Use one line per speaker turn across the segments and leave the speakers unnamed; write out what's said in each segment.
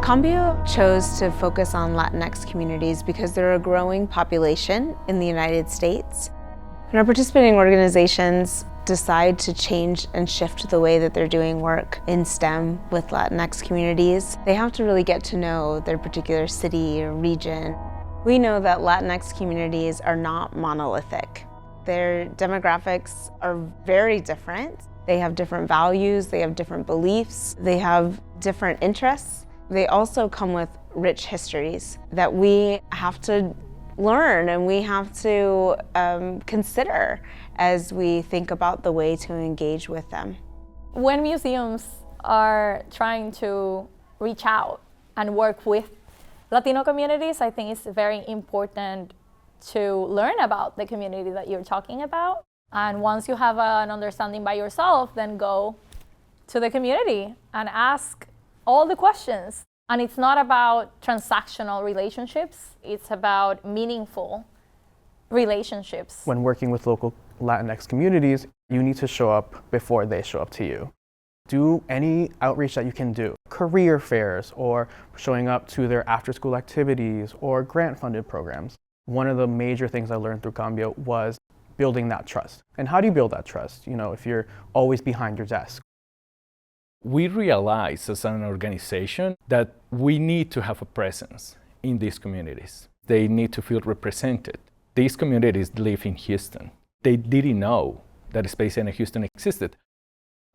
Cambio chose to focus on Latinx communities because they're a growing population in the United States. And our participating organizations decide to change and shift the way that they're doing work in STEM with Latinx communities. They have to really get to know their particular city or region. We know that Latinx communities are not monolithic. Their demographics are very different. They have different values, they have different beliefs, they have different interests. They also come with rich histories that we have to learn and we have to consider as we think about the way to engage with them.
When museums are trying to reach out and work with Latino communities, I think it's very important to learn about the community that you're talking about. And once you have an understanding by yourself, then go to the community and ask all the questions. And it's not about transactional relationships, it's about meaningful relationships.
When working with local Latinx communities, you need to show up before they show up to you. Do any outreach that you can do. Career fairs, or showing up to their after-school activities, or grant-funded programs. One of the major things I learned through Cambio was building that trust. And how do you build that trust? If you're always behind your desk.
We realize as an organization that we need to have a presence in these communities. They need to feel represented. These communities live in Houston. They didn't know that Space Center Houston existed.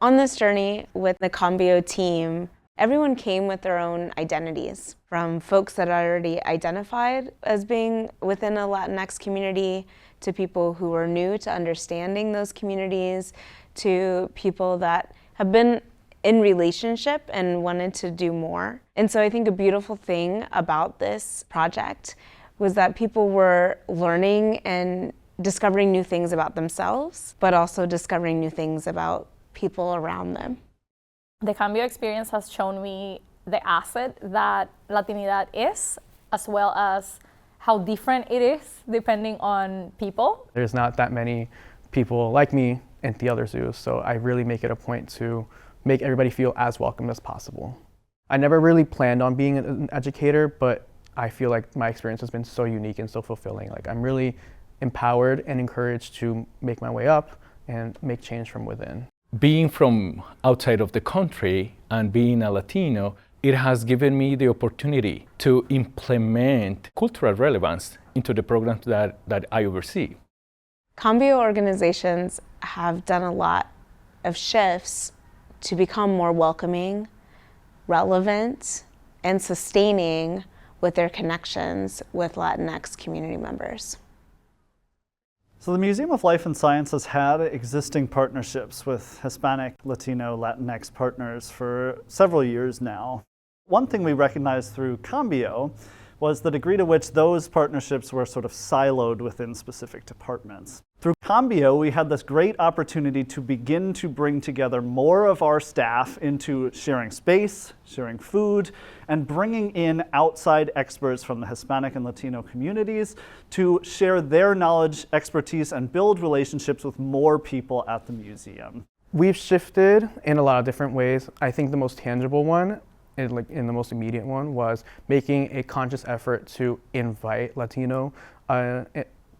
On this journey with the Cambio team, everyone came with their own identities, from folks that are already identified as being within a Latinx community, to people who are new to understanding those communities, to people that have been in relationship and wanted to do more. And so I think a beautiful thing about this project was that people were learning and discovering new things about themselves, but also discovering new things about people around them.
The Cambio experience has shown me the asset that Latinidad is, as well as how different it is depending on people.
There's not that many people like me in the other zoos, so I really make it a point to make everybody feel as welcome as possible. I never really planned on being an educator, but I feel like my experience has been so unique and so fulfilling. Like, I'm really empowered and encouraged to make my way up and make change from within.
Being from outside of the country and being a Latino, it has given me the opportunity to implement cultural relevance into the programs that I oversee.
Cambio organizations have done a lot of shifts to become more welcoming, relevant, and sustaining with their connections with Latinx community members.
So the Museum of Life and Science has had existing partnerships with Hispanic, Latino, Latinx partners for several years now. One thing we recognized through Cambio was the degree to which those partnerships were sort of siloed within specific departments. Through Cambio, we had this great opportunity to begin to bring together more of our staff into sharing space, sharing food, and bringing in outside experts from the Hispanic and Latino communities to share their knowledge, expertise, and build relationships with more people at the museum.
We've shifted in a lot of different ways. I think the most tangible one, in the most immediate one, was making a conscious effort to invite Latino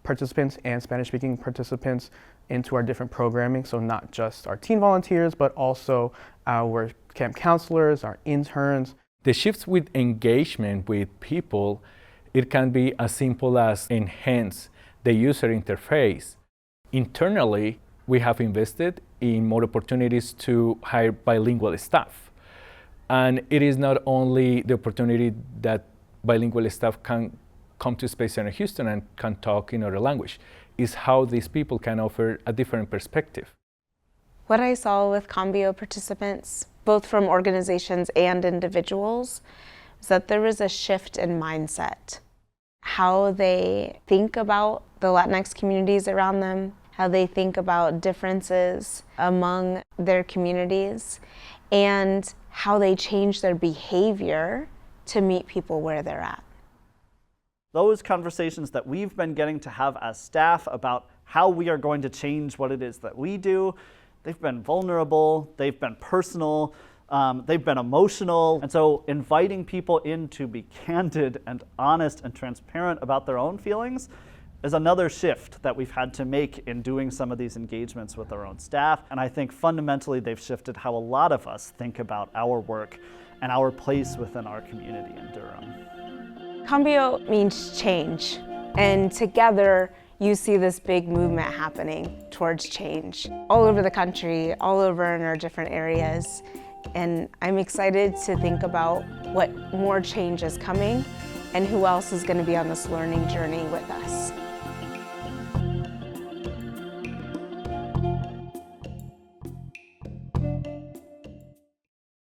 participants and Spanish-speaking participants into our different programming. So not just our teen volunteers, but also our camp counselors, our interns.
The shifts with engagement with people, it can be as simple as enhance the user interface. Internally, we have invested in more opportunities to hire bilingual staff. And it is not only the opportunity that bilingual staff can come to Space Center Houston and can talk in other language, is how these people can offer a different perspective.
What I saw with Cambio participants, both from organizations and individuals, was that there was a shift in mindset. How they think about the Latinx communities around them, how they think about differences among their communities, and how they change their behavior to meet people where they're at.
Those conversations that we've been getting to have as staff about how we are going to change what it is that we do, they've been vulnerable, they've been personal, They've been emotional. And so inviting people in to be candid and honest and transparent about their own feelings is another shift that we've had to make in doing some of these engagements with our own staff. And I think fundamentally they've shifted how a lot of us think about our work and our place within our community in Durham.
Cambio means change, and together you see this big movement happening towards change all over the country, all over in our different areas. And I'm excited to think about what more change is coming and who else is going to be on this learning journey with us.